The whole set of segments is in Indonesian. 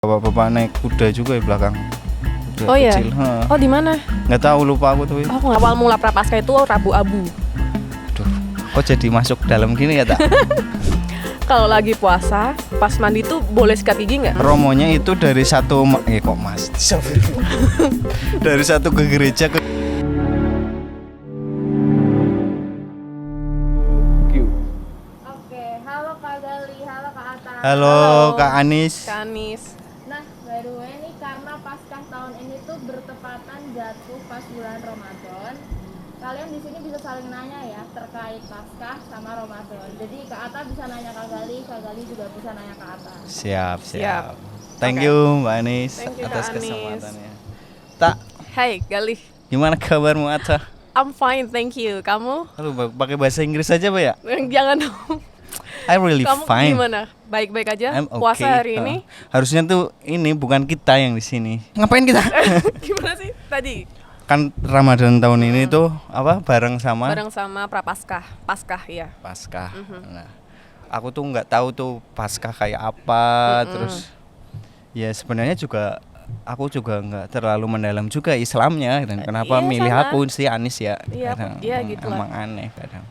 Bapak-bapak naik kuda juga di belakang. Kuda Oh iya. kecil. Oh di mana? Nggak tahu, lupa aku tuh. Oh, awal mula Prapaskah itu Rabu Abu. Aduh, kok jadi masuk dalam gini ya tak? Kalau lagi puasa, pas mandi tuh boleh sikat gigi nggak? Romonya itu dari satu kok mas? Dari satu ke gereja ke Oke, halo Kak Gali, halo Kak Ata. Halo Kak Anis. Kak Anis. Nah, by the way nih karena Paskah tahun ini tuh bertepatan jatuh pas bulan Ramadan. Kalian di sini bisa saling nanya ya terkait Paskah sama Ramadan. Jadi Kak Ata bisa nanya Kak Gali juga bisa nanya Kak Ata. Siap. Siap. Thank Oke. you Mbak Anis Thank you, atas Kak Anis. kesempatannya. Tak, Hai Gali. gimana kabarmu Ata? I'm fine, thank you. Kamu? Halo, pakai bahasa Inggris aja Pak ya? Jangan dong. I'm really Kamu fine. gimana? Baik-baik aja? I'm okay. Puasa hari ini? Harusnya tuh ini bukan kita yang di sini. Ngapain kita? Gimana sih tadi? Kan Ramadan tahun ini tuh apa bareng sama Bareng sama Prapaskah. Paskah ya. Paskah. Nah, aku tuh nggak tahu tuh Paskah kayak apa, terus ya sebenarnya juga aku juga nggak terlalu mendalam juga Islamnya dan kenapa Iya, milih sama. aku si Anis ya. Iya, Kadang iya gitu lah. emang aneh kadang.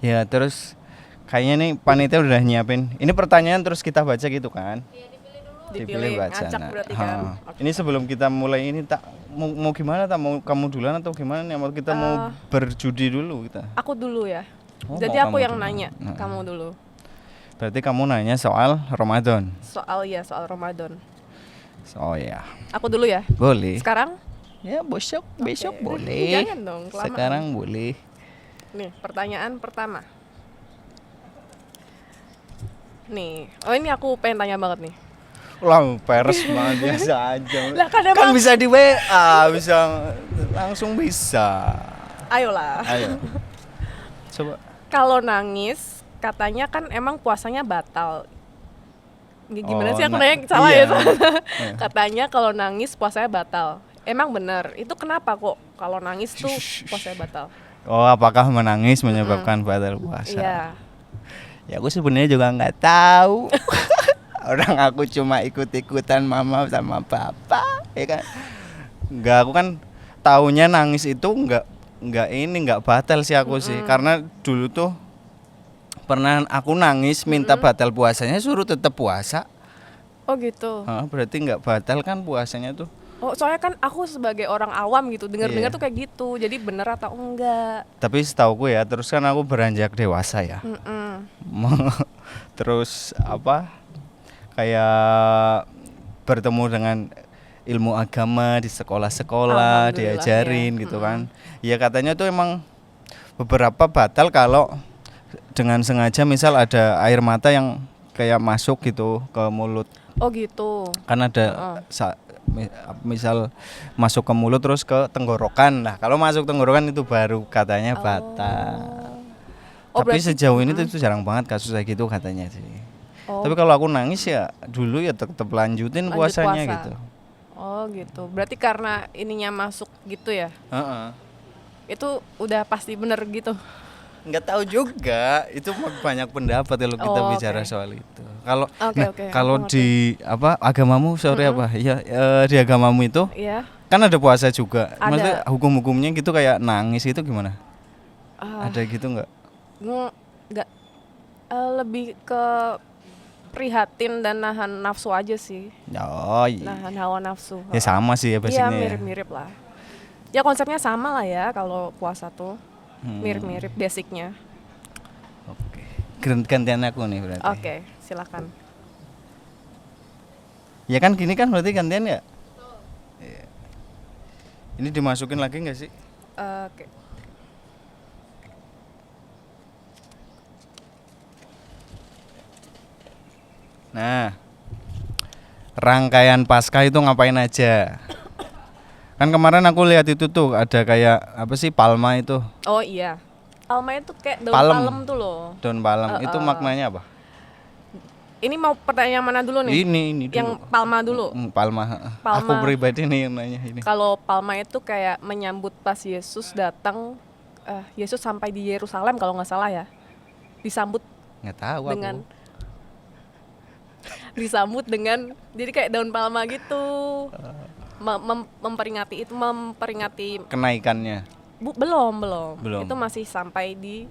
Ya terus kayaknya nih panitia udah nyiapin. Ini pertanyaan terus kita baca gitu kan? Dipilih, ngacak Nah, berarti kan. Ini sebelum kita mulai ini tak mau gimana tak mau kamu duluan atau gimana nih? Mau kita mau berjudi dulu kita. Aku dulu ya. Oh, Jadi mau aku kamu yang dulu. nanya, Nah. kamu dulu. Berarti kamu nanya soal Ramadan. Soal Ramadan. Oh ya, Aku dulu ya. boleh. Sekarang? Ya besok Oke. boleh. Jangan dong, kelamaan. Sekarang boleh. Nih, pertanyaan pertama. Nih, oh ini aku pengen tanya banget nih. Lah peres banget biasa aja. Lah kan Kan emang, bisa di WA, bisa langsung bisa. ayolah. Ayo. Coba. Kalau nangis, katanya kan emang puasanya batal. Gimana Oh, sih aku nah, nanya salah iya. ya? Iya. Katanya kalau nangis puasanya batal. Emang bener? Itu kenapa kok kalau nangis tuh Shh. puasanya batal? Oh, apakah menangis menyebabkan batal puasa? Iya. Ya aku sebenarnya juga nggak tahu. Orang aku cuma ikut-ikutan mama sama papa, ya kan? Nggak, aku kan taunya nangis itu nggak batal sih aku sih, karena dulu tuh pernah aku nangis minta batal puasanya suruh tetap puasa. Oh gitu. Berarti nggak batal kan puasanya tuh. Oh, soalnya kan aku sebagai orang awam gitu, dengar-dengar Iya. tuh kayak gitu. Jadi bener atau enggak? Tapi setauku ya, terus kan aku beranjak dewasa ya. Terus apa? Kayak bertemu dengan ilmu agama di sekolah-sekolah, Alhamdulillah, diajarin ya. gitu kan. Ya katanya tuh emang beberapa batal kalau dengan sengaja misal ada air mata yang kayak masuk gitu ke mulut. Oh gitu. Kan ada misal masuk ke mulut terus ke tenggorokan. Nah, kalau masuk tenggorokan itu baru katanya batal. Oh, Tapi berarti- sejauh ini tuh jajarang banget kasus kayak gitu katanya sih. Oh, Tapi kalau aku nangis ya dulu ya tetap lanjutin Lanjut puasanya puasa. gitu. oh gitu. Berarti karena ininya masuk gitu ya? Heeh. Itu udah pasti bener gitu. Nggak tahu juga, itu banyak pendapat kalau kita Oh, bicara oke. soal itu. Kalau Oke, oke, kalau aku ngerti. di apa agamamu sorry apa? Ya di agamamu itu Iya. kan ada puasa juga. Ada. Maksudnya hukum-hukumnya gitu kayak nangis itu gimana? Ada gitu nggak? Nggak, lebih ke prihatin dan nahan nafsu aja sih. Oh iya. Nahan hawa nafsu. Ya sama sih ya Iya, basicnya ya. mirip-mirip lah. Ya konsepnya sama lah ya kalau puasa tuh. Hmm. Mirip-mirip basicnya. Oke. Gantian aku nih berarti. Oke, silakan. Ya kan gini kan berarti gantian ya? Iya. Ini dimasukin lagi nggak sih? Oke. Nah, rangkaian Paskah itu ngapain aja? Kan kemarin aku lihat itu tuh ada kayak apa sih palma itu, Oh iya. Alma itu kayak daun Palem. palem tuh loh. daun palem. Itu maknanya apa? Ini mau pertanyaan mana dulu nih? Ini dulu. Yang palma dulu. Palma. Palma. Aku pribadi nih yang nanya ini. Kalau palma itu kayak menyambut pas Yesus datang, Yesus sampai di Yerusalem kalau nggak salah ya, disambut Nggak tahu dengan aku. disambut dengan jadi kayak daun palma gitu. Memperingati Kenaikannya belum. Belum. Itu masih sampai di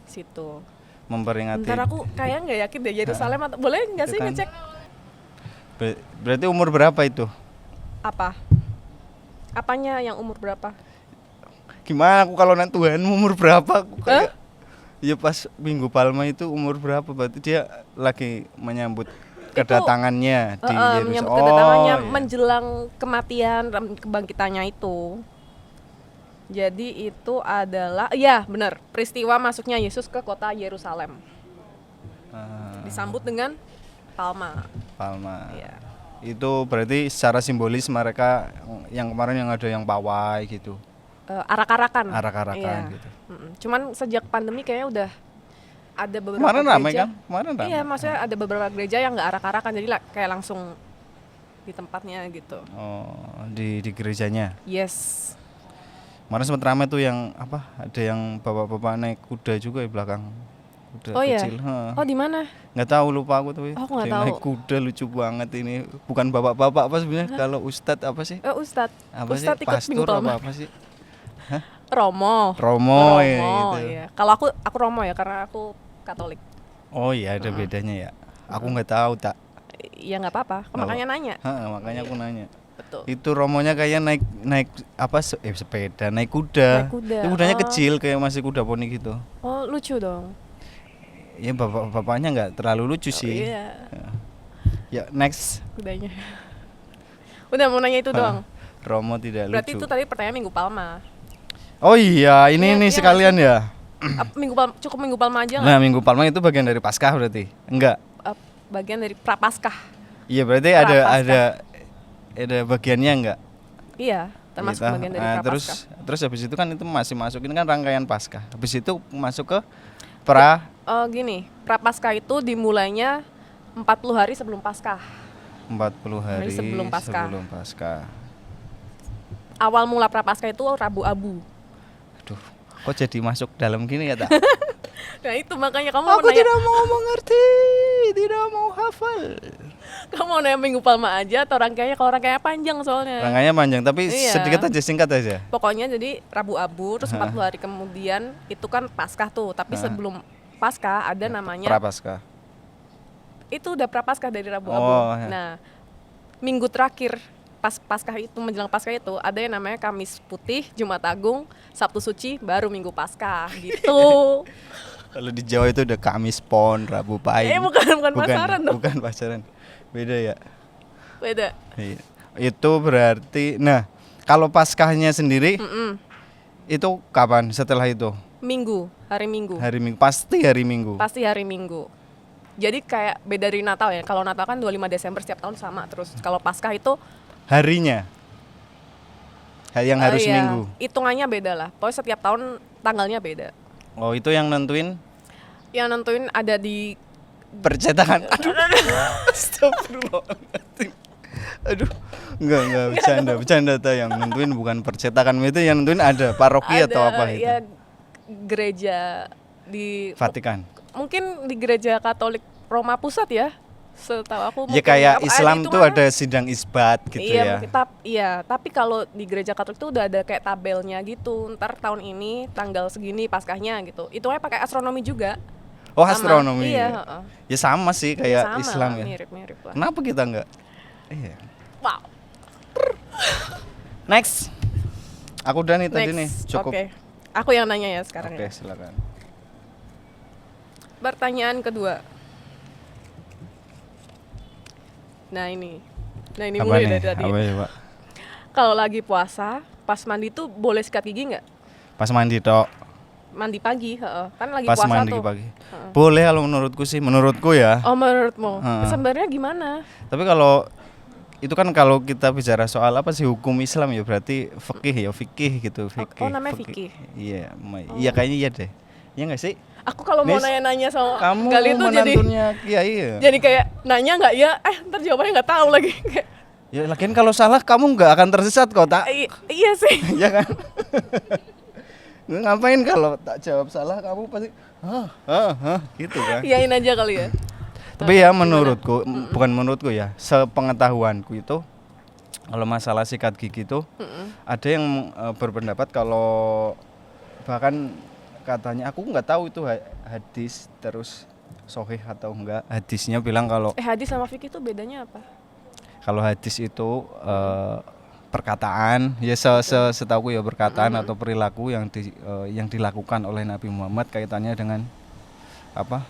situ. memperingati. Bentar aku kayak nggak yakin deh Yerusalem atau boleh nggak sih Itu kan. ngecek Berarti umur berapa itu? apa? Apanya yang umur berapa? Gimana aku kalau nanti Tuhan umur berapa? Aku kayak ya pas Minggu Palma itu umur berapa? Berarti dia lagi menyambut kedatangannya di Yerusalem. Menyambut kedatangannya iya. menjelang kematian dan kebangkitannya itu. Jadi itu adalah ya benar peristiwa masuknya Yesus ke kota Yerusalem. Disambut dengan palma. Palma. Iya. Itu berarti secara simbolis mereka yang kemarin yang ada yang pawai gitu. Arak-arakan. Arak-arakan Iya. gitu. Cuman sejak pandemi kayaknya udah ada beberapa Kemarin gereja. ramai kan? Kemarin ramai. Iya, maksudnya ada beberapa gereja yang nggak arak-arakan, jadi kayak langsung di tempatnya gitu. Oh, di gerejanya. Yes. Kemarin sempat ramai tuh yang apa? Ada yang bapak-bapak naik kuda juga di belakang. Kuda Oh iya. kecil. Heeh. Oh di mana? Nggak tahu, lupa aku tuh. Oh, aku nggak Dia tahu. naik kuda lucu banget ini. Bukan bapak-bapak apa sebenarnya? Kalau ustadz apa sih? Ustadz. Apa Ustadz sih? ikut Minggu Pastor Palma. apa sih? Romo. Romo, ya, gitu. Iya. Kalau aku Romo ya karena aku Katolik. Oh iya, ada bedanya ya. Aku nggak tahu tak. Ya nggak apa-apa. Nggak Makanya nanya. Makanya aku nanya. Betul. Itu Romonya kayak naik apa sepeda, naik kuda. Naik kuda, Itu kudanya oh. kecil kayak masih kuda poni gitu. Oh lucu dong. Ya bapaknya nggak terlalu lucu sih. Iya. Ya next. Kudanya. Udah mau nanya itu doang. Romo tidak Berarti lucu. itu tadi pertanyaan Minggu Palma. Oh iya, ini Iya, iya sekalian ya. Minggu Palma cukup Minggu Palma aja nggak? Nah, Minggu Palma itu bagian dari Paskah berarti? Enggak. Bagian dari Prapaskah. Iya, berarti ada bagiannya enggak? Iya, termasuk Gitu. bagian dari Nah, Prapaskah. terus habis itu kan itu masih masukin kan rangkaian Paskah. Habis itu masuk ke Gini, Prapaskah itu dimulainya 40 hari sebelum Paskah. 40 hari sebelum Paskah. sebelum Paskah. Awal mula Prapaskah itu Rabu Abu. Aduh, kok jadi masuk dalam gini ya, tak? Nah itu makanya kamu Aku mau nanya, tidak mau mengerti, tidak mau hafal. kamu mau nanya Minggu Palma aja atau rangkaiannya? Kalau rangkaiannya panjang soalnya. Rangkaiannya panjang, tapi Iya. sedikit aja, singkat aja. Pokoknya jadi Rabu Abu, terus 40 hari kemudian itu kan Paskah tuh. Tapi sebelum Paskah ada namanya, Prapaskah. itu udah Prapaskah dari Rabu Abu. Oh, ya. Nah, minggu terakhir pas Paskah itu, menjelang Paskah itu ada yang namanya Kamis Putih, Jumat Agung, Sabtu Suci, baru Minggu Paskah gitu. Kalau di Jawa itu udah Kamis Pon, Rabu Pahing. bukan pasaran dong. Bukan pasaran. Beda ya. Beda. Iya. Itu berarti, nah kalau Paskahnya sendiri itu kapan? Setelah itu? Minggu, hari Minggu. Hari Minggu, pasti hari Minggu. Pasti hari Minggu. Jadi kayak beda dari Natal ya. Kalau Natal kan 25 Desember setiap tahun sama terus. Kalau Paskah itu Harinya, hari yang harus iya, Minggu. hitungannya beda lah. Pokoknya setiap tahun tanggalnya beda. Oh, itu yang nentuin Yang nentuin ada di percetakan. Aduh, astagfirullahaladzim. Aduh, enggak bercanda tuh. Yang nentuin bukan percetakan, itu yang nentuin ada paroki atau apa itu? ya gereja di Vatikan. mungkin di gereja Katolik Roma Pusat ya. Setahu aku Ya mungkin kayak apa, Islam itu tuh mana? ada sidang isbat gitu Iya, ya. tapi kalau di gereja Katolik tuh udah ada kayak tabelnya gitu. Ntar tahun ini tanggal segini Paskahnya gitu. Itu aja pakai astronomi juga. Oh, Sama. astronomi. Iya, Ya. heeh. Ya sama sih kayak Sama Islam lah, ya. mirip-mirip lah. Kenapa kita enggak? Iya. Wow. Next. Aku udah nih tadi Next. nih, cukup. Oke. Aku yang nanya ya sekarang Oke, ya. silakan. Pertanyaan kedua. Nah ini Apa mulai nih? dari tadi. Apa ya, Pak? Kalau lagi puasa, pas mandi tuh boleh sikat gigi nggak? Pas mandi tok. Mandi pagi, heeh. Kan lagi Pas puasa mandi tuh. pagi. Boleh kalau menurutku sih, menurutku ya. Oh menurutmu? Heeh. Sebenarnya gimana? Tapi kalau itu kan kalau kita bicara soal apa sih hukum Islam ya berarti fikih gitu, fikih. namanya fikih. Iya, iya kayaknya iya deh. Iya enggak sih? Aku kalau mau Nis, nanya-nanya sama Kamu Gali tuh jadi menantunya kiai ya? jadi kayak nanya nggak ya? Ntar jawabannya nggak tahu lagi. Kayak, Ya lagian kalau salah kamu nggak akan tersesat kok, tak? iya sih. Iya kan? Ngapain kalau tak jawab salah kamu pasti gitu kan? Iyain aja kali ya. Tapi ya menurutku, bukan menurutku ya, sepengetahuanku itu kalau masalah sikat gigi itu ada yang berpendapat kalau bahkan katanya aku nggak tahu itu hadis terus sahih atau enggak. Hadisnya bilang kalau Hadis sama fikih itu bedanya apa? kalau hadis itu perkataan ya setahu ya perkataan atau perilaku yang dilakukan oleh Nabi Muhammad kaitannya dengan apa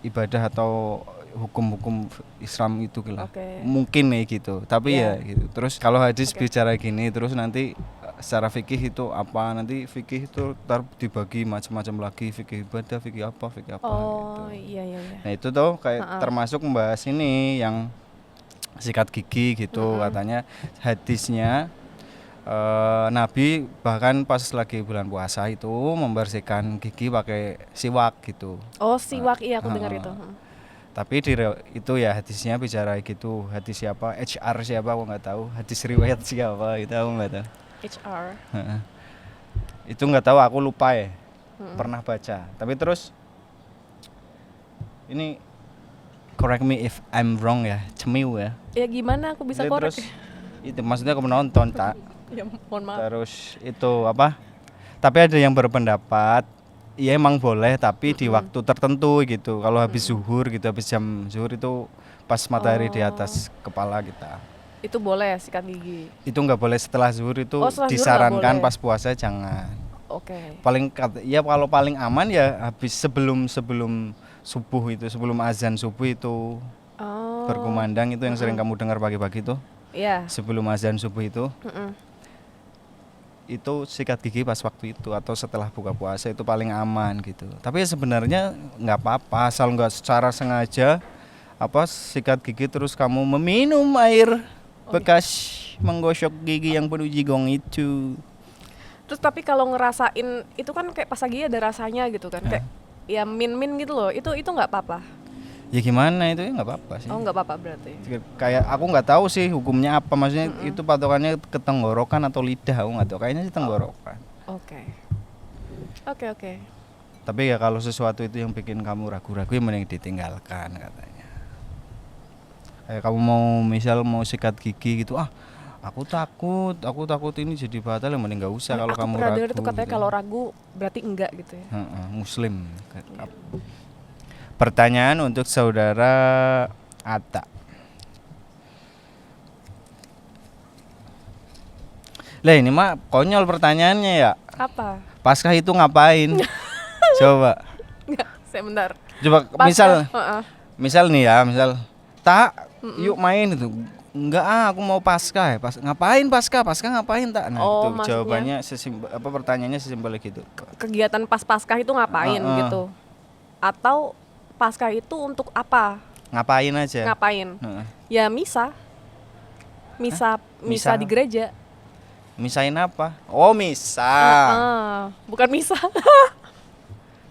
ibadah atau hukum-hukum Islam itu gitu. Mungkin nih gitu. Tapi ya gitu. Terus kalau hadis bicara gini terus nanti secara fikih itu apa, nanti fikih itu dibagi macam-macam lagi, fikih ibadah, fikih apa gitu. Iya. Nah itu tuh kayak termasuk membahas ini yang sikat gigi gitu. Katanya hadisnya Nabi bahkan pas lagi bulan puasa itu membersihkan gigi pakai siwak gitu. Siwak, iya aku dengar itu. Tapi itu ya hadisnya bicara gitu. Hadis siapa? HR siapa aku nggak tahu. Hadis riwayat siapa itu aku nggak tahu. HR. Itu nggak tahu, aku lupa ya. Pernah baca. Tapi terus ini correct me if I'm wrong ya, cemiu ya. Ya gimana aku bisa korek? Terus itu maksudnya aku menonton tak. Ya mohon maaf. Terus itu apa? Tapi ada yang berpendapat ya emang boleh tapi di waktu tertentu gitu. Kalau habis zuhur gitu, habis jam zuhur itu pas matahari di atas kepala kita. Itu boleh ya sikat gigi? Itu nggak boleh setelah zuhur itu Setelah disarankan zuhur pas puasa jangan. Oke. Kalau paling aman ya habis sebelum subuh itu, sebelum azan subuh itu berkumandang itu yang sering kamu dengar pagi-pagi itu. Iya. Sebelum azan subuh itu. Itu sikat gigi pas waktu itu atau setelah buka puasa itu paling aman gitu. Tapi ya sebenarnya nggak apa-apa asal nggak secara sengaja sikat gigi terus kamu meminum air bekas menggosok gigi yang penuh jigong itu. Terus tapi kalau ngerasain itu kan kayak pas lagi ada rasanya gitu kan, kayak ya min gitu loh, itu nggak apa-apa. Ya gimana itu ya nggak apa-apa sih. Nggak apa-apa berarti. Kayak aku nggak tahu sih hukumnya apa, maksudnya itu patokannya ke tenggorokan atau lidah, aku nggak tahu. Kayaknya sih tenggorokan. Oke. Tapi ya kalau sesuatu itu yang bikin kamu ragu-ragu ya mending ditinggalkan katanya. Kayak kamu mau sikat gigi gitu, aku takut ini jadi batal, yang mending nggak usah kalau kamu ragu. Aku pernah dengar itu katanya kalau ragu berarti enggak gitu ya. Muslim. Pertanyaan untuk saudara Atta. Lah ini mah konyol pertanyaannya ya. Apa? Paskah itu ngapain? Coba. Enggak, saya bentar. Coba Paskah, misal nih ya, tak yuk main itu. Enggak aku mau Paskah ya. Ngapain Paskah ngapain tak? Nah itu jawabannya pertanyaannya sesimpel gitu. Kegiatan pas Paskah itu ngapain gitu? Atau Paskah itu untuk apa? Ngapain aja? Ngapain? Ya misa di gereja. Misain apa? Oh misa. Bukan misa.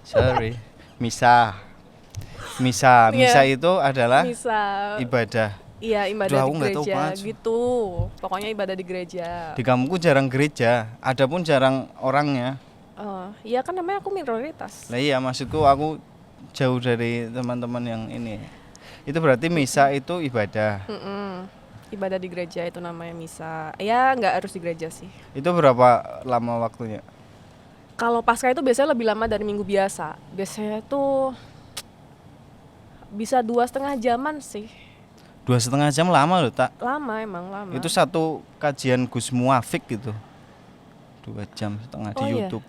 Sorry, misa itu adalah ibadah. Iya, ibadah di gereja gitu. Pokoknya ibadah di gereja. Di kampungku jarang gereja, ada pun jarang orangnya. Iya kan namanya aku minoritas. Nah iya, maksudku aku jauh dari teman-teman yang ini. Itu berarti misa itu ibadah. Ibadah di gereja itu namanya misa. Ya nggak harus di gereja sih. Itu berapa lama waktunya? Kalau Paskah itu biasanya lebih lama dari minggu biasa. Biasanya tuh bisa 2,5 jaman sih. 2,5 jam lama loh tak? Lama emang lama. Itu satu kajian Gus Muafik gitu. 2,5 jam di YouTube.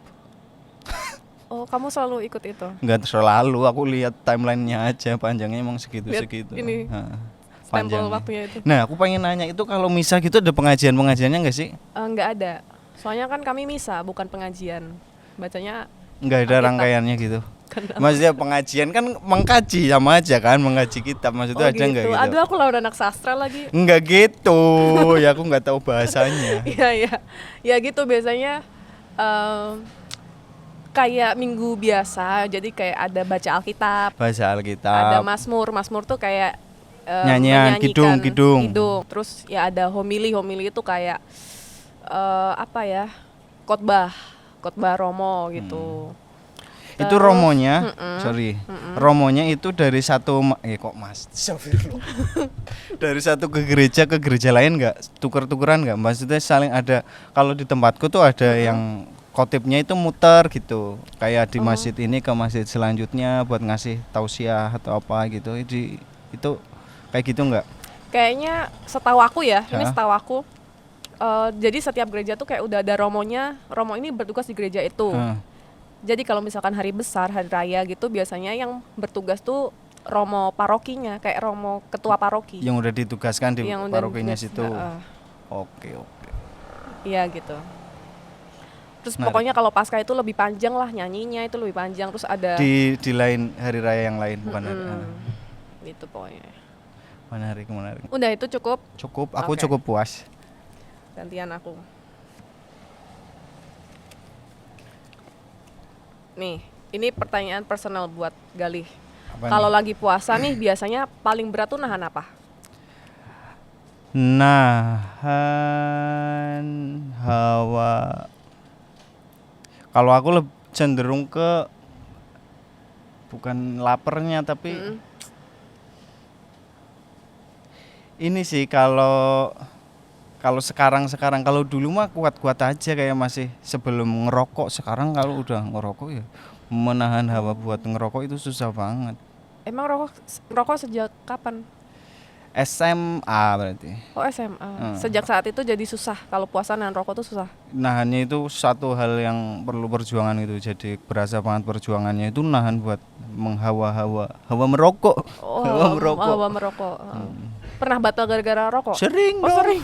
Oh, kamu selalu ikut itu? Enggak selalu, aku lihat timelinenya aja, panjangnya emang segitu-segitu. Ini stempel waktunya itu. Nah, aku pengen nanya itu kalau misa gitu ada pengajiannya enggak sih? Enggak ada. Soalnya kan kami misa, bukan pengajian. Bacanya enggak ada rangkaiannya gitu. Kenapa? Maksudnya pengajian kan mengkaji sama aja kan, mengkaji kitab. Maksudnya ada enggak gitu? Aduh, aku lawan anak sastra lagi. Enggak gitu. Ya aku enggak tahu bahasanya. Iya. Ya gitu biasanya kayak minggu biasa, jadi kayak ada baca Alkitab, ada Mazmur tuh kayak nyanyian kidung. Terus ya ada homili itu kayak khotbah Romo gitu. Itu romonya, sorry, romonya itu dari satu, kok mas, dari satu ke gereja lain nggak, tuker-tukeran nggak, maksudnya saling ada. Kalau di tempatku tuh ada yang khotibnya itu muter gitu, kayak di masjid ini ke masjid selanjutnya buat ngasih tausiah atau apa gitu. Itu kayak gitu nggak? Kayaknya setahu aku ya, ini Hah? setahu aku. Jadi setiap gereja tuh kayak udah ada romonya. Romo ini bertugas di gereja itu. Jadi kalau misalkan hari besar, hari raya gitu, biasanya yang bertugas tuh romo parokinya, kayak romo ketua paroki. Yang udah ditugaskan di Yang udah parokinya ditugas, situ. heeh. Oke. Iya gitu. Terus Menarik. pokoknya kalau Paskah itu lebih panjang lah, nyanyinya itu lebih panjang. Terus ada Di lain hari raya yang lain bukan hari. gitu pokoknya. Menarik. Udah itu cukup. Cukup, aku Oke. cukup puas. Gantian aku. Nih, ini pertanyaan personal buat Galih. Apa Kalau nih? lagi puasa nih biasanya paling berat tuh nahan apa? Nahan hawa. Kalau aku cenderung ke bukan laparnya tapi ini sih kalau sekarang kalau dulu mah kuat-kuat aja kayak masih sebelum ngerokok. Sekarang kalau udah ngerokok ya menahan hawa buat ngerokok itu susah banget. Emang rokok sejak kapan? SMA berarti. Oh SMA. Sejak saat itu jadi susah. Kalau puasa nahan rokok tuh susah. Nahannya itu satu hal yang perlu perjuangan gitu. Jadi berasa banget perjuangannya itu nahan buat hawa merokok. Oh, hawa merokok. merokok. Pernah batal gara-gara rokok? Sering Oh dong. sering.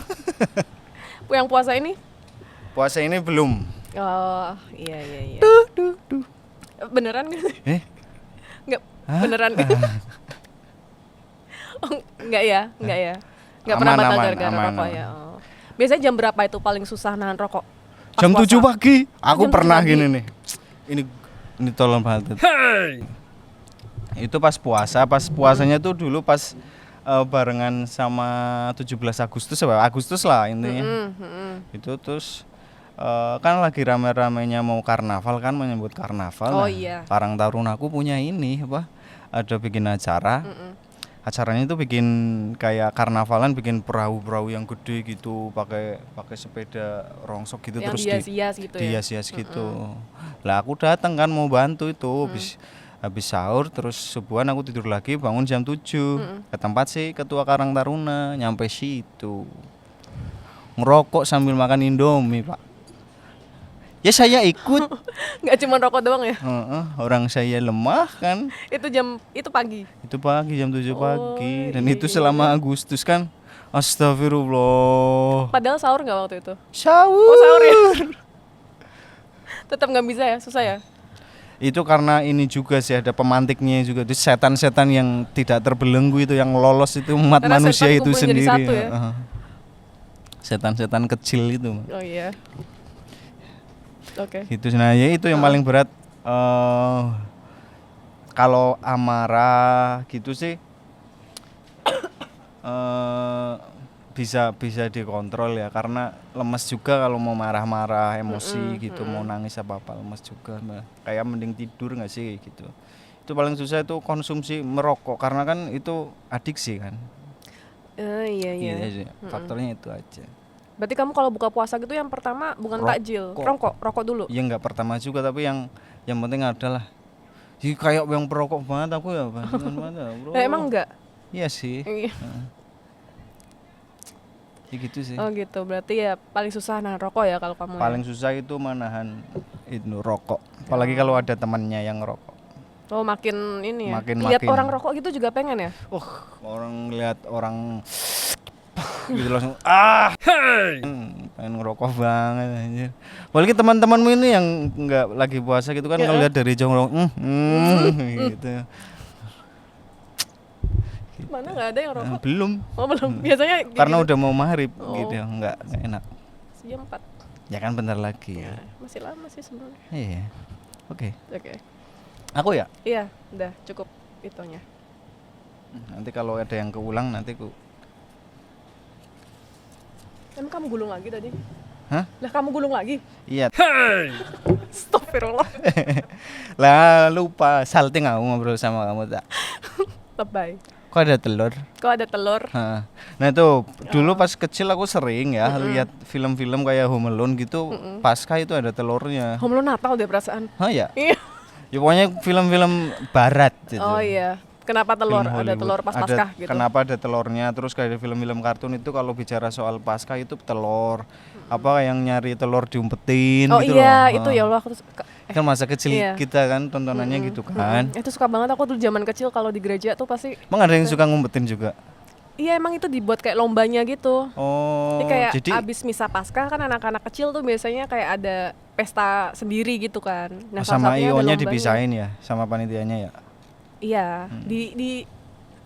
Yang puasa ini? Puasa ini belum. Oh iya. Duh. Beneran gak? Nggak, Hah? beneran gak? Oh, enggak ya. Nggak pernah batal gara-gara rokok ya. Oh. Biasanya jam berapa itu paling susah nahan rokok? Pas Jam puasa? 7 pagi. Aku Jam 7 pernah pagi. gini nih. Ini tolong banget. Itu pas puasanya tuh dulu pas barengan sama 17 Agustus lah intinya. Itu terus kan lagi rame-ramenya mau karnaval kan, menyambut karnaval. Oh Nah, iya. Karang Taruna aku punya ini ada bikin acara. Acaranya itu bikin kayak karnavalan, bikin perahu-perahu yang gede gitu, pakai sepeda rongsok gitu, Yang terus dihias-hias gitu ya. dihias-hias gitu. Lah aku datang kan mau bantu itu, habis sahur terus subuhan aku tidur lagi, bangun jam 7. Ke tempat sih ketua Karang Taruna, nyampe situ. Ngerokok sambil makan Indomie, Pak. Ya saya ikut. Nggak cuma rokok doang ya? Orang saya lemah kan. Itu pagi. Itu pagi jam 7 pagi dan iya, itu selama Agustus kan. Astagfirullah. Padahal sahur nggak waktu itu? Sahur. Oh sahur ya? Tetap nggak bisa ya, susah ya? Itu karena ini juga sih ada pemantiknya juga, itu setan-setan yang tidak terbelenggu itu yang lolos itu umat Karena manusia setan itu kumpul jadi sendiri. satu ya? Setan-setan kecil itu. Oh iya. Oke. Gitu. Nah, ya itu yang paling berat. Kalau amarah gitu sih bisa dikontrol ya, karena lemes juga kalau mau marah-marah, emosi gitu, mau nangis apa-apa lemes juga. Nah, kayak mending tidur nggak sih gitu. Itu paling susah itu konsumsi merokok karena kan itu adiksi kan. Iya. Iya sih, faktornya itu aja. Berarti kamu kalau buka puasa gitu yang pertama bukan takjil, rokok dulu. Iya nggak pertama juga, tapi yang penting adalah kayak yang perokok banget aku ya, bro. Emang enggak? Iya sih. Iya. Ya gitu sih. Oh gitu, berarti ya paling susah nahan rokok ya kalau kamu. Paling susah itu menahan itu rokok. Apalagi kalau ada temannya yang ngerokok. Oh makin ini ya. Makin- Lihat makin. orang rokok gitu juga pengen ya? Orang lihat orang gitu langsung pengen ngerokok banget anjir. Apalagi teman-temanmu ini yang nggak lagi puasa gitu kan, kalau lihat dari jauh gitu. Mana nggak ada yang rokok? Belum. Oh belum. Biasanya Karena gitu. udah mau maghrib Oh. gitu, nggak enak. Jam 4. Ya kan bentar lagi. Ya, masih lama sih sebenarnya. Iya. Oke. Oke. Aku ya. Iya, udah cukup itunya. Nanti kalau ada yang keulang nanti Emang kamu gulung lagi tadi? Hah? Lah kamu gulung lagi? Iya. Astagfirullah. Lah lupa salting aku ngobrol sama kamu tak. Lebay. Kok ada telur? Kok ada telur? Nah, nah itu dulu pas kecil aku sering ya lihat film-film kayak Home Alone gitu. Pasca itu ada telurnya. Home Alone Natal deh perasaan. Hah ya? Iya. Ya pokoknya film-film barat gitu. Oh iya. Kenapa telur? Film Ada Hollywood. telur pas Ada- Paskah gitu. Kenapa ada telurnya? Terus kayak film-film kartun itu kalau bicara soal Pasca itu telur. Apa yang nyari telur diumpetin Oh gitu iya, loh. itu ya Allah aku tuh Kan masa kecil Iya. kita kan tontonannya gitu kan. Itu suka banget aku tuh zaman kecil kalau di gereja tuh pasti Emang ada yang suka ngumpetin juga? iya emang itu dibuat kayak lombanya gitu. Oh, Jadi kayak jadi abis misa Paskah kan anak-anak kecil tuh biasanya kayak ada pesta sendiri gitu kan. Nah, sama salah satunya ada IO-nya lombanya. dipisahin ya sama panitianya ya. Iya, di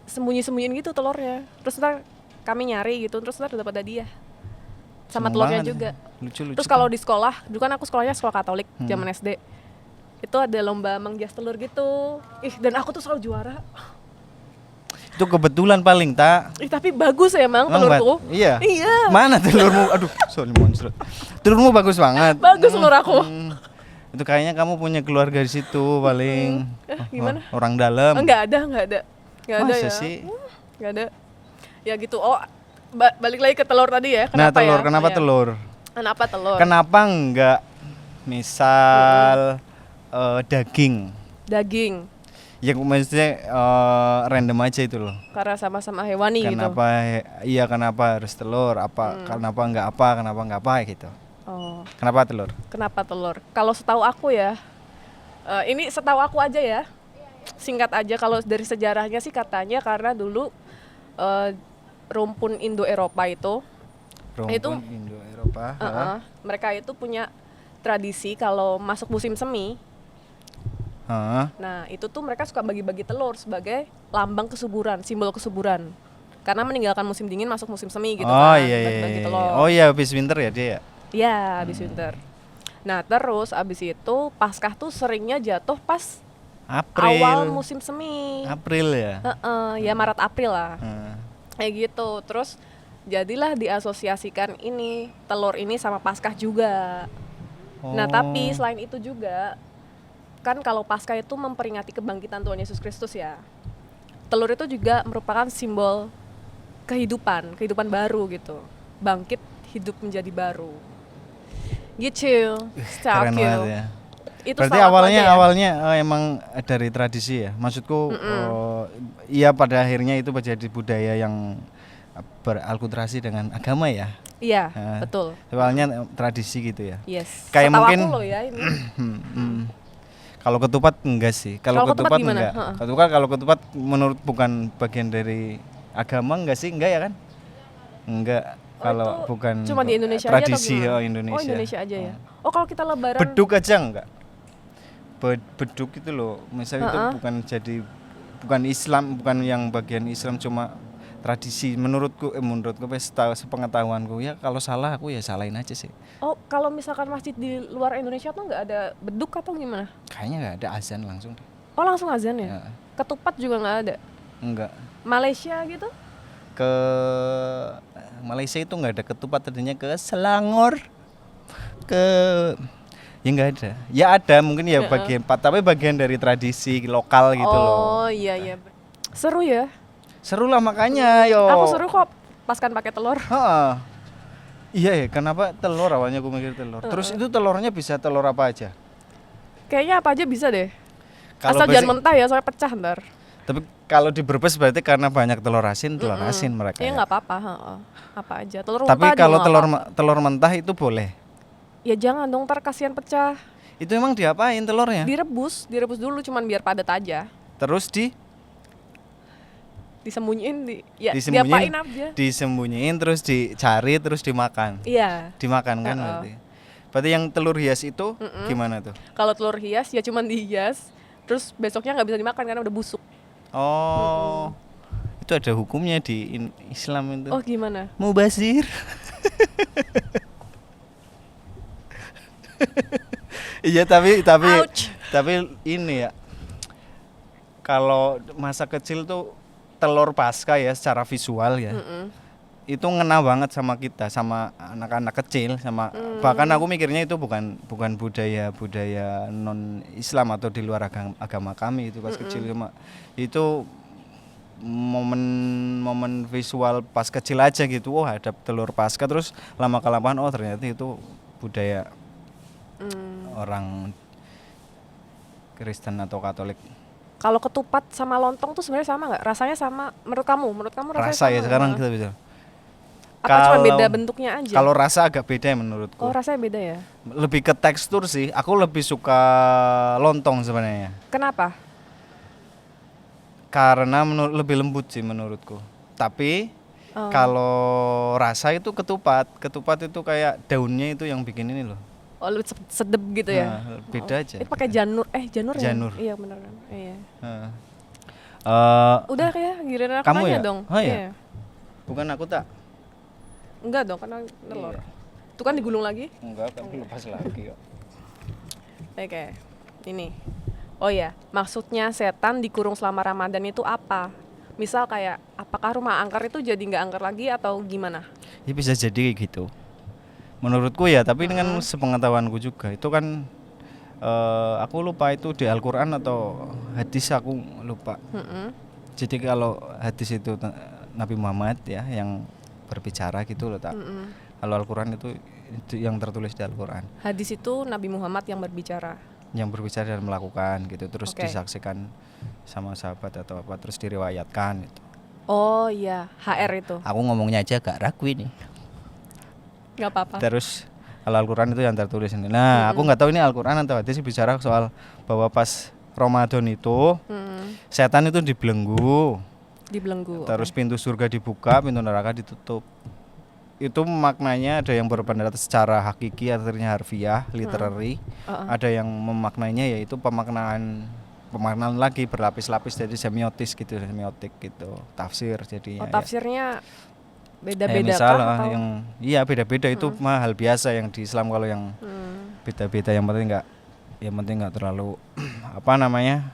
sembunyi-sembunyiin gitu telurnya. Terus ntar kami nyari gitu, terus ntar dapat hadiah. Sama Seneng telurnya banget juga. ya. Lucu-lucu. Terus kalau di sekolah, dulu kan aku sekolahnya sekolah Katolik zaman SD. Itu ada lomba menghias telur gitu. Ih, dan aku tuh selalu juara. itu kebetulan paling tak. Ih, tapi bagus ya emang Emang telurku. Iya. Iya. Mana telurmu? Aduh, sorry monster. Telurmu bagus banget. Bagus telur aku. Itu kayaknya kamu punya keluarga di situ paling. Gimana? Orang dalam. Enggak ada. Enggak ada Masa ya. sih? Enggak ada. Ya gitu. Oh, balik lagi ke telur tadi ya. Nah, Kenapa telur, ya? kenapa Iya. telur? Kenapa telur? Kenapa enggak misal daging? Daging. Ya maksudnya random aja itu loh. Karena sama-sama hewani gitu. Kenapa iya kenapa harus telur? Apa kenapa enggak apa gitu. Oh, Kenapa telur? kenapa telur? Kalau setahu aku ya, ini setahu aku aja ya. Singkat aja kalau dari sejarahnya sih katanya karena dulu rumpun Indo-Eropa itu Rumpun Itu- Indo-Eropa. mereka itu punya tradisi kalau masuk musim semi. Hah? Nah, itu tuh mereka suka bagi-bagi telur sebagai lambang kesuburan, simbol kesuburan. Karena meninggalkan musim dingin masuk musim semi gitu Oh kan, iya iya. bagi-bagi iya. telur. Oh iya habis winter ya dia ya. Iya, habis winter. Nah, terus abis itu Paskah tuh seringnya jatuh pas April. awal musim semi. April ya. Ya Maret April lah. Heeh. Kayak gitu. Terus jadilah diasosiasikan ini telur ini sama Paskah juga. Nah, tapi selain itu juga kan kalau Paskah itu memperingati kebangkitan Tuhan Yesus Kristus ya. Telur itu juga merupakan simbol kehidupan baru gitu. Bangkit hidup menjadi baru. Gitu. Keren banget ya. Itu Berarti setahu aku awalnya aja ya. awalnya emang dari tradisi ya. Maksudku iya pada akhirnya itu menjadi budaya yang beralkulturasi dengan agama ya. Iya, Nah, betul. Awalnya tradisi gitu ya. Yes. Kayak Setahu mungkin- aku loh ya ini. Kalau ketupat enggak sih. Kalau ketupat gimana? enggak. Heeh. Kalau ketupat menurut bukan bagian dari agama enggak sih? Enggak ya kan? Enggak. Kalau itu bukan cuma di Indonesia tradisi aja atau gimana? Indonesia. Oh, Indonesia aja ya. Oh, kalau kita lebaran Beduk aja enggak? Beduk itu loh. Misalnya itu bukan Islam, bukan yang bagian Islam cuma tradisi menurutku pesta sepengetahuanku ya kalau salah aku ya salahin aja sih. Oh, kalau misalkan masjid di luar Indonesia tuh nggak ada beduk atau gimana? Kayaknya nggak ada azan langsung deh. Oh, langsung azan ya? Ya, Ketupat juga nggak ada. enggak. Malaysia gitu? Ke Malaysia itu nggak ada ketupat, tadinya ke Selangor, ke ya nggak ada. Ya ada mungkin ya bagian tapi bagian dari tradisi lokal gitu loh. Oh, iya iya. Seru ya? Seru lah makanya yo. Aku seru kok paskan pakai telur. Heeh. Iya ya, kenapa telur awalnya aku mikir telur. Terus itu telurnya bisa telur apa aja? Kayaknya apa aja bisa deh. Kalau Asal basic- jangan mentah ya, soalnya pecah ntar. Tapi kalau di Brebes berarti karena banyak telur asin mereka. Iya ya. nggak apa-apa, heeh. Apa aja. Telur Tapi unta juga kalau nggak apa-apa. telur mentah itu boleh. Ya jangan dong, ntar kasihan pecah. Itu emang diapain telurnya? Direbus dulu cuman biar padat aja. Terus Disembunyiin ya disembunyiin, diapain aja. disembunyiin terus dicari terus dimakan. Iya. Dimakan kan berarti. Berarti yang telur hias itu gimana tuh? Kalau telur hias ya cuman dihias, terus besoknya nggak bisa dimakan karena udah busuk. Oh. Itu ada hukumnya di Islam itu. Oh gimana? Mubazir. Iya tapi Ouch. tapi ini ya. Kalau masa kecil tuh telur Paskah ya secara visual ya. itu ngena banget sama kita, sama anak-anak kecil, sama bahkan aku mikirnya itu bukan budaya non Islam atau di luar agama kami itu pas kecil, cuma itu momen visual pas kecil aja gitu. Oh, ada telur Paskah, terus lama kelamaan oh ternyata itu budaya orang Kristen atau Katolik. Kalau ketupat sama lontong tuh sebenarnya sama nggak? Rasanya sama menurut kamu? Menurut kamu rasanya Rasa sama ya sekarang nggak? kita bisa. Apa cuma beda bentuknya aja? Kalau rasa agak beda ya menurutku. Oh, rasanya beda ya? Lebih ke tekstur sih. Aku lebih suka lontong sebenarnya. Kenapa? Karena lebih lembut sih menurutku. Tapi kalau rasa itu ketupat. Ketupat itu kayak daunnya itu yang bikin ini loh. Oh, lebih sedep gitu ya? Nah, beda aja. Itu pakai janur. Janur ya? Janur. Iya benar kan. Iya. Udah kayak giliran aku kamu nanya ya? dong. Oh, iya? Iya. Bukan aku tak? Enggak dong, karena telur. Iya. Itu kan digulung lagi? Enggak, kamu lepas lagi kok. Oke. Ini. Oh ya, maksudnya setan dikurung selama Ramadan itu apa? Misal kayak apakah rumah angker itu jadi nggak angker lagi atau gimana? Ya bisa jadi kayak gitu. Menurutku ya, tapi dengan sepengetahuanku juga itu kan aku lupa itu di Al-Qur'an atau hadis, aku lupa. Jadi kalau hadis itu Nabi Muhammad ya yang berbicara gitu loh tak. Kalau Al-Qur'an itu yang tertulis di Al-Qur'an. Hadis itu Nabi Muhammad yang berbicara. Yang berbicara dan melakukan gitu, terus Oke. disaksikan sama sahabat atau apa, terus diriwayatkan gitu. Oh iya, HR itu. Aku ngomongnya aja gak ragu ini. Nggak apa-apa. Terus kalau Al-Qur'an itu yang tertulis ini. Nah, aku nggak tahu ini Al-Qur'an atau hadis bicara soal bahwa pas Ramadan itu setan itu dibelenggu. Dibelenggu. Terus pintu surga dibuka, pintu neraka ditutup. Itu maknanya ada yang berpendapat secara hakiki artinya harfiah, literary. Ada yang memaknainya yaitu pemaknaan lagi berlapis-lapis, jadi semiotis gitu, semiotik gitu. Tafsir jadinya. Oh, tafsirnya beda-beda misal kah atau? yang iya beda-beda itu mah hal biasa yang di Islam. Kalau yang beda-beda yang penting nggak terlalu apa namanya,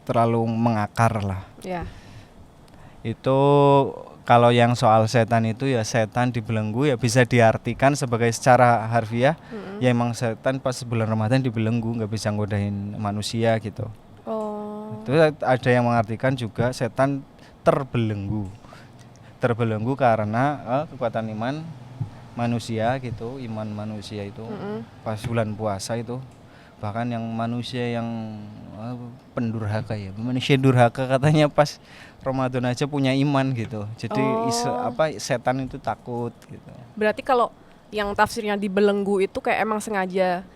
terlalu mengakar lah. Ya. Itu kalau yang soal setan itu ya setan dibelenggu ya bisa diartikan sebagai secara harfiah ya emang setan pas bulan Ramadan dibelenggu, nggak bisa ngodain manusia gitu. Oh. Itu ada yang mengartikan juga setan terbelenggu karena kekuatan iman manusia gitu, iman manusia itu pas bulan puasa itu. Bahkan yang manusia yang pendurhaka ya, manusia durhaka katanya pas Ramadan aja punya iman gitu. Jadi setan itu takut gitu. Berarti kalau yang tafsirnya dibelenggu itu kayak emang sengaja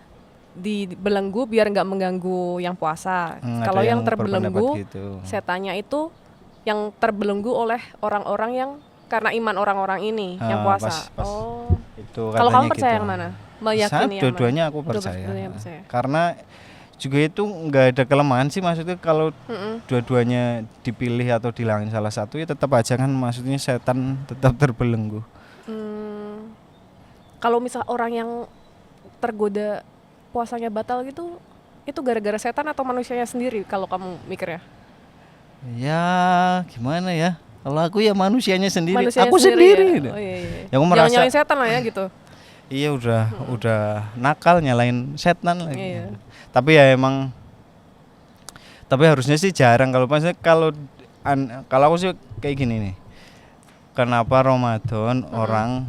dibelenggu biar nggak mengganggu yang puasa. Kalau yang terbelenggu gitu. setannya itu yang terbelenggu oleh orang-orang yang karena iman orang-orang ini yang puasa. Pas itu Kalau kamu katanya percaya gitu. yang mana? Meyakini yang Dua-duanya mana? aku percaya. Dua-duanya percaya. Karena juga itu nggak ada kelemahan sih, maksudnya kalau dua-duanya dipilih atau dihilangin salah satu ya tetap aja kan, maksudnya setan tetap terbelenggu. Kalau misal orang yang tergoda puasanya batal gitu, itu gara-gara setan atau manusianya sendiri kalau kamu mikir ya? Ya gimana ya, kalau aku ya manusianya sendiri. Manusianya aku sendiri ya? gitu. Oh, iya. Ya, aku merasa Jangan nyalain setan lah ya gitu. Iya udah nakal nyalain setan lagi. Iya. Tapi ya emang, tapi harusnya sih jarang. Kalau maksudnya kalau aku sih kayak gini nih. Kenapa Ramadan orang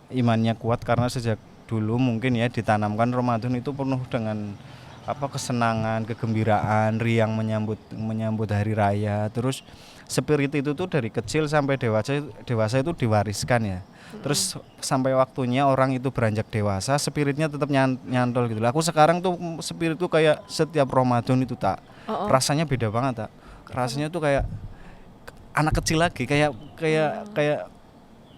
imannya kuat, karena sejak dulu mungkin ya ditanamkan Ramadan itu penuh dengan kesenangan, kegembiraan, riang menyambut hari raya. Terus spirit itu tuh dari kecil sampai dewasa itu diwariskan ya. Terus sampai waktunya orang itu beranjak dewasa, spiritnya tetap nyantol gitu. Aku sekarang tuh spirit tuh kayak setiap Ramadan itu rasanya beda banget tak. Rasanya tuh kayak anak kecil lagi, kayak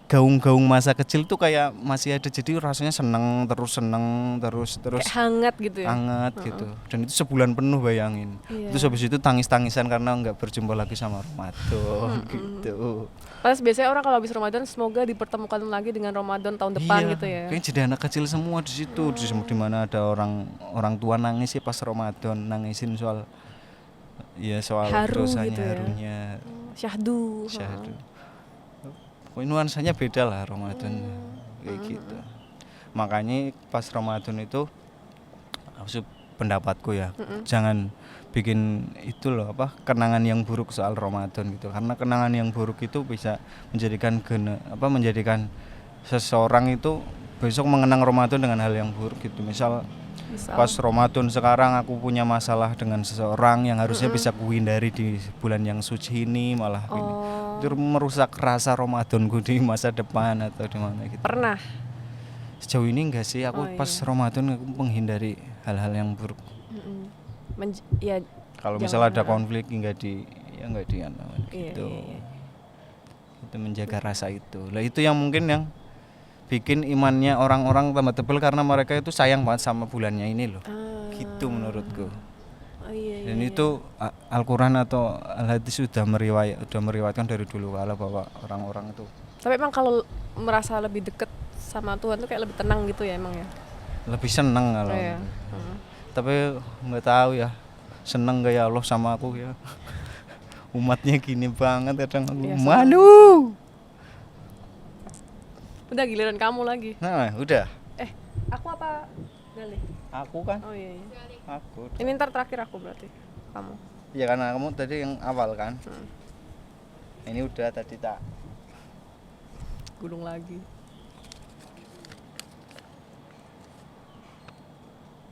gaung-gaung masa kecil tuh kayak masih ada, jadi rasanya seneng terus Kayak hangat gitu ya. Hangat gitu. Dan itu sebulan penuh, bayangin. Iya. Terus habis itu tangis-tangisan karena nggak berjumpa lagi sama Ramadan gitu. Pas biasanya orang kalau habis Ramadan semoga dipertemukan lagi dengan Ramadan tahun depan gitu ya. Kayaknya jadi anak kecil semua di situ. Di mana ada orang tua nangis sih pas Ramadan, nangisin soal Haru dosanya, gitu ya. harunya. Syahdu. Syahdu. nuansanya beda lah Ramadan kayak gitu. Makanya pas Ramadan itu pendapatku ya, jangan bikin itu loh kenangan yang buruk soal Ramadan gitu, karena kenangan yang buruk itu bisa menjadikan seseorang itu besok mengenang Ramadan dengan hal yang buruk gitu. Misal pas Ramadan sekarang aku punya masalah dengan seseorang yang harusnya bisa kuhindari di bulan yang suci ini, malah ini itu merusak rasa Ramadanku di masa depan atau di mana gitu. Pernah? Sejauh ini enggak sih, aku pas Ramadan aku menghindari hal-hal yang buruk. Ya, kalau misalnya ada konflik enggak di gitu. Iya. Itu menjaga rasa itu. Lah itu yang mungkin yang bikin imannya orang-orang tambah tebal, karena mereka itu sayang banget sama bulannya ini loh. Gitu menurutku. Dan itu Al-Quran atau Al-Hadis sudah meriwayatkan dari dulu kala bahwa orang-orang itu. Tapi emang kalau merasa lebih deket sama Tuhan tuh kayak lebih tenang gitu ya emang ya? Lebih seneng kalau. Tapi nggak tahu ya, seneng gak ya Allah sama aku ya. Umatnya gini banget kadang aku malu. Udah giliran kamu lagi. Nah, udah. Aku apa Gali? Aku kan. Oh iya. Aku. Ini ntar terakhir aku berarti. Kamu. Ya karena kamu tadi yang awal kan. Ini udah tadi tak. Gulung lagi.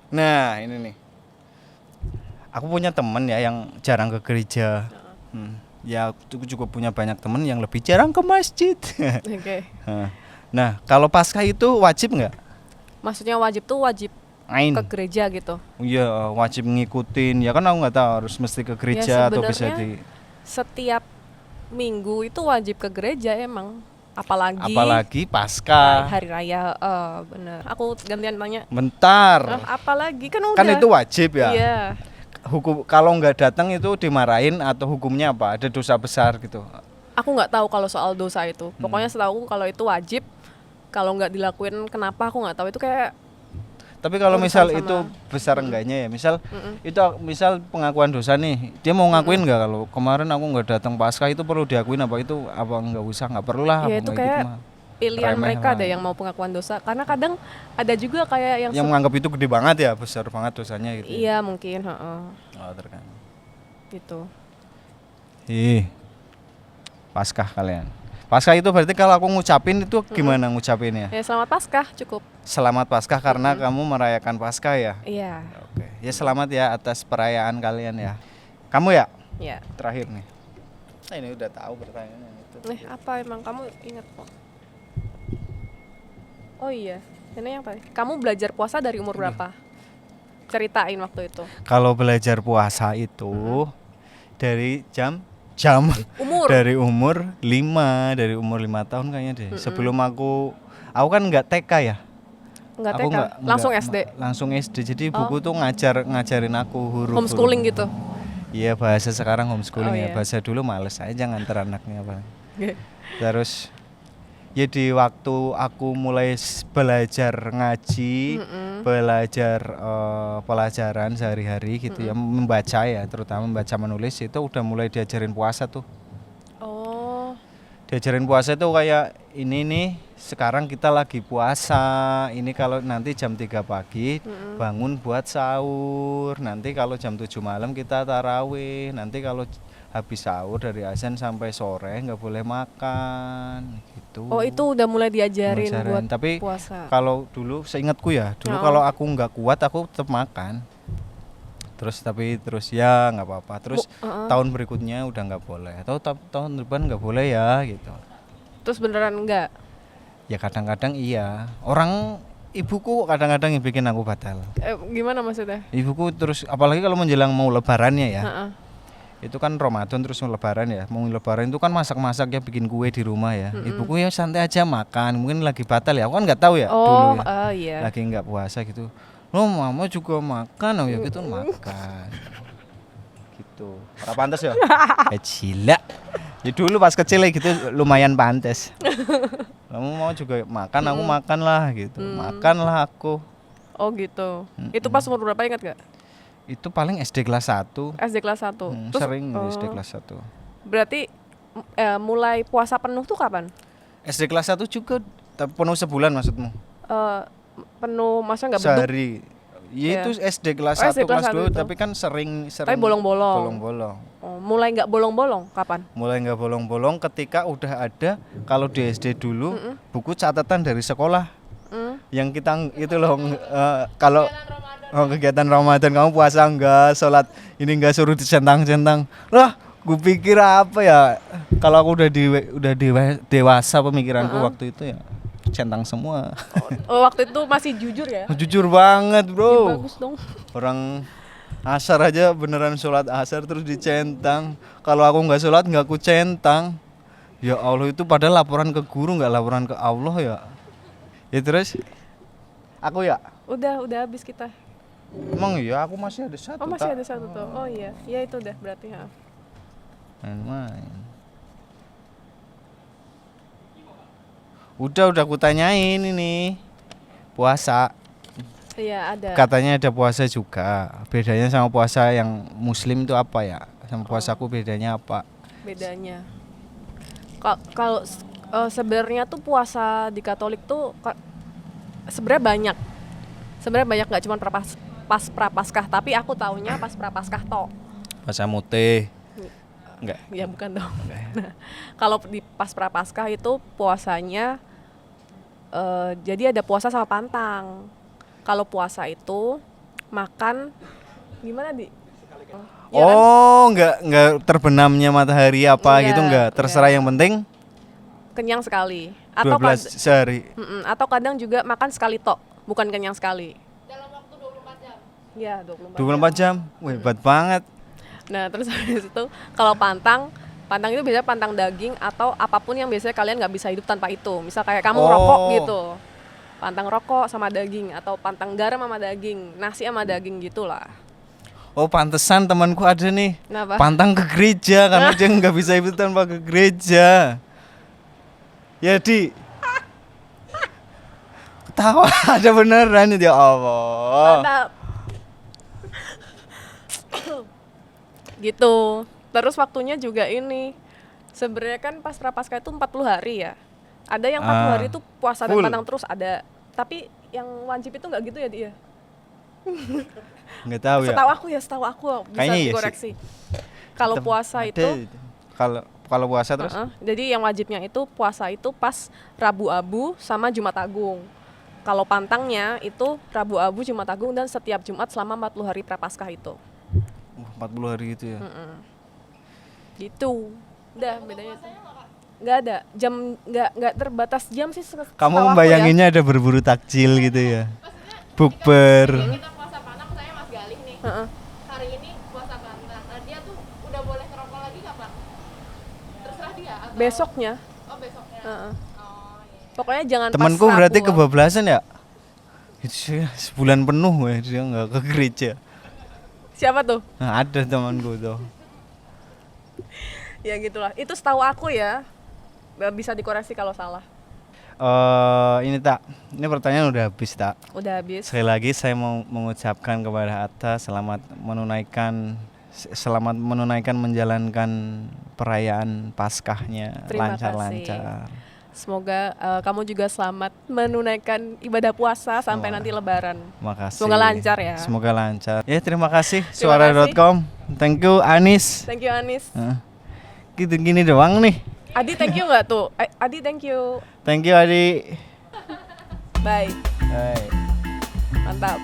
Nah, ini nih. Aku punya temen ya yang jarang ke gereja. Ya, aku juga punya banyak temen yang lebih jarang ke masjid. Oke. Nah, kalau Paskah itu wajib nggak? Maksudnya wajib tuh wajib ke gereja gitu? Iya, wajib ngikutin. Ya kan aku nggak tahu harus mesti ke gereja atau bisa di. Setiap minggu itu wajib ke gereja emang. Apalagi Paskah. Hari raya, bener. Aku gantian tanya. Bentar. Apalagi kan udah. Kan itu wajib ya. Iya. Hukum kalau nggak datang itu dimarahin atau hukumnya apa? Ada dosa besar gitu. Aku nggak tahu kalau soal dosa itu. Pokoknya setahu kalau itu wajib. Kalau nggak dilakuin kenapa aku nggak tahu. Itu kayak. Tapi kalau misal itu besar enggaknya ya, misal itu misal pengakuan dosa nih, dia mau ngakuin nggak kalau kemarin aku nggak datang Paskah, itu perlu diakuin apa itu apa nggak usah, nggak perlu lah. Ya itu kayak pilihan mereka ada yang mau pengakuan dosa, karena kadang ada juga kayak yang menganggap itu gede banget ya, besar banget dosanya gitu. Iya mungkin, terkadang. Gitu. Paskah kalian. Paskah itu berarti kalau aku ngucapin itu gimana ngucapinnya? Ya selamat Paskah cukup. Selamat Paskah karena kamu merayakan Paskah ya? Iya. Oke. Ya selamat ya atas perayaan kalian ya. Kamu ya? Iya. Terakhir nih. Nah, ini udah tahu pertanyaannya itu. Apa emang kamu ingat kok? Oh iya. Ini yang tadi. Kamu belajar puasa dari umur berapa? Ceritain waktu itu. Kalau belajar puasa itu dari dari umur 5 tahun kayaknya deh. Sebelum aku kan nggak TK ya. Nggak TK, langsung SD. Langsung SD. Jadi buku tuh ngajarin aku huruf. Homeschooling gitu. Iya, bahasa sekarang homeschooling ya. Bahasa dulu males aja nganter anaknya apa. Terus ya di waktu aku mulai belajar ngaji, belajar pelajaran sehari-hari gitu ya, membaca ya, terutama membaca menulis, itu udah mulai diajarin puasa tuh. Oh. Diajarin puasa tuh kayak ini nih, sekarang kita lagi puasa, ini kalau nanti jam 3 pagi bangun buat sahur, nanti kalau jam 7 malam kita tarawih, nanti kalau habis sahur dari azan sampai sore nggak boleh makan gitu. Oh itu udah mulai diajarin buat tapi puasa. Kalau dulu seingatku ya, kalau aku nggak kuat aku tetap makan. Terus ya nggak apa-apa. Terus tahun berikutnya udah nggak boleh. Atau tahun depan nggak boleh ya gitu. Terus beneran enggak? Ya kadang-kadang iya. Ibuku kadang-kadang yang bikin aku batal. Gimana maksudnya? Ibuku terus apalagi kalau menjelang mau lebarannya ya. Itu kan Ramadan terus lebaran ya. Mau lebaran itu kan masak-masak ya, bikin kue di rumah ya. Ibuku ya santai aja makan, mungkin lagi batal ya. Aku kan nggak tahu ya dulu ya. Iya. Lagi nggak puasa gitu. Mama juga makan, ya gitu makan. Gitu. Ora pantes ya? Gila. Ya dulu pas kecil gitu lumayan pantes. Kamu mau juga makan, aku makan lah gitu. Makanlah aku. Oh gitu. Itu pas umur berapa, ingat gak? Itu paling SD kelas 1. SD kelas 1. Sering SD kelas 1. Berarti mulai puasa penuh tuh kapan? SD kelas 1 juga tapi penuh sebulan maksudmu? Penuh masa nggak beduk? Sehari. Ya itu SD kelas Oh, 1 SD kelas kelas 2 1 itu. tapi kan sering Tapi bolong-bolong. bolong-bolong. Oh, mulai nggak bolong-bolong kapan? Mulai nggak bolong-bolong ketika udah ada kalau di SD dulu buku catatan dari sekolah yang kita itu loh kalau kegiatan Ramadan kamu puasa enggak, sholat ini enggak, suruh dicentang-centang. Lah, gue pikir apa ya? Kalau aku udah dewasa pemikiranku waktu itu ya centang semua. Oh, waktu itu masih jujur ya? Jujur banget, Ya, bro. bagus dong. Orang asar aja beneran sholat asar terus dicentang. Kalau aku nggak sholat nggak aku centang. Ya Allah, itu padahal laporan ke guru nggak laporan ke Allah ya. Ya terus aku ya. Udah habis kita. Emang iya aku masih ada satu. Oh, masih tak? ada satu tuh. Oh iya. Ya itu udah berarti ya. Main-main. Udah aku tanyain ini. Puasa. Iya, ada. Katanya ada puasa juga. Bedanya sama puasa yang muslim itu apa ya? Sama puasaku bedanya apa? Bedanya. Kalau sebenarnya tuh puasa di Katolik tuh sebenarnya banyak. Sebenarnya banyak, nggak cuma pas prapaskah, tapi aku taunya pas prapaskah toh. Puasa mutih. Enggak. Ya bukan dong. Nah, kalau di pas prapaskah itu puasanya jadi ada puasa sama pantang. Kalau puasa itu makan gimana di? Ya kan? Oh, enggak terbenamnya matahari apa Enggak, gitu enggak. Terserah yang penting Kenyang sekali. 12 sehari. Atau kadang juga makan sekali tok, bukan kenyang sekali. Dalam waktu 24 jam. Ya, 24 24 jam. Wih, hebat banget. Nah, terus habis itu kalau pantang itu biasanya pantang daging atau apapun yang biasanya kalian nggak bisa hidup tanpa itu. Misal kayak kamu rokok gitu, pantang rokok sama daging, atau pantang garam sama daging, nasi sama daging gitulah. Oh, pantesan temanku ada nih. Kenapa? Pantang ke gereja karena dia nggak bisa hidup tanpa ke gereja. Ya di ketawa ada beneran itu ya Allah. Mantap. Gitu. Terus waktunya juga ini. Sebenarnya kan pas prapaskah itu 40 hari ya. Ada yang 40 hari itu puasa dan full. pantang terus ada. Tapi yang wajib itu nggak gitu ya dia. Nggak tahu ya. Setahu aku bisa Kayaknya iya sih. dikoreksi. Kalau puasa Ada itu kalau puasa terus jadi yang wajibnya itu puasa itu pas Rabu Abu sama Jumat Agung. Kalau pantangnya itu Rabu Abu, Jumat Agung, dan setiap Jumat selama 40 hari prapaskah itu. 40 hari itu ya. Gitu. Udah bedanya itu. Nggak ada jam, nggak terbatas jam sih. Kamu setahu aku membayanginnya ada berburu takjil gitu ya. Bukber. Kita puasa pantang, saya Mas Galih nih. ya. Hari ini puasa pantang. Nah, dia tuh udah boleh ngerokok lagi kapan? Terserah dia atau Besoknya. Oh, besoknya. Heeh. Oh, iya. Pokoknya jangan Temanku pas berarti Rabu. kebablasan ya. Itu sih sebulan penuh ya dia nggak ke gereja. Siapa tuh? Nah, ada temanku tuh. Ya gitulah. Itu setahu aku ya. Bisa dikoreksi kalau salah. Ini tak, ini pertanyaan udah habis tak. Udah habis. Sekali lagi saya mau mengucapkan kepada Atta selamat menunaikan menjalankan perayaan Paskahnya Terima lancar-lancar. Semoga kamu juga selamat menunaikan ibadah puasa sampai nanti Lebaran. Makasih. Semoga lancar ya. Semoga lancar. Ya terima kasih Terima suara.com. Thank you Anis. Thank you Anis. Gitu gini doang nih. Adi thank you nggak tuh? Adi thank you. Thank you Adi. Bye. Bye. Mantap.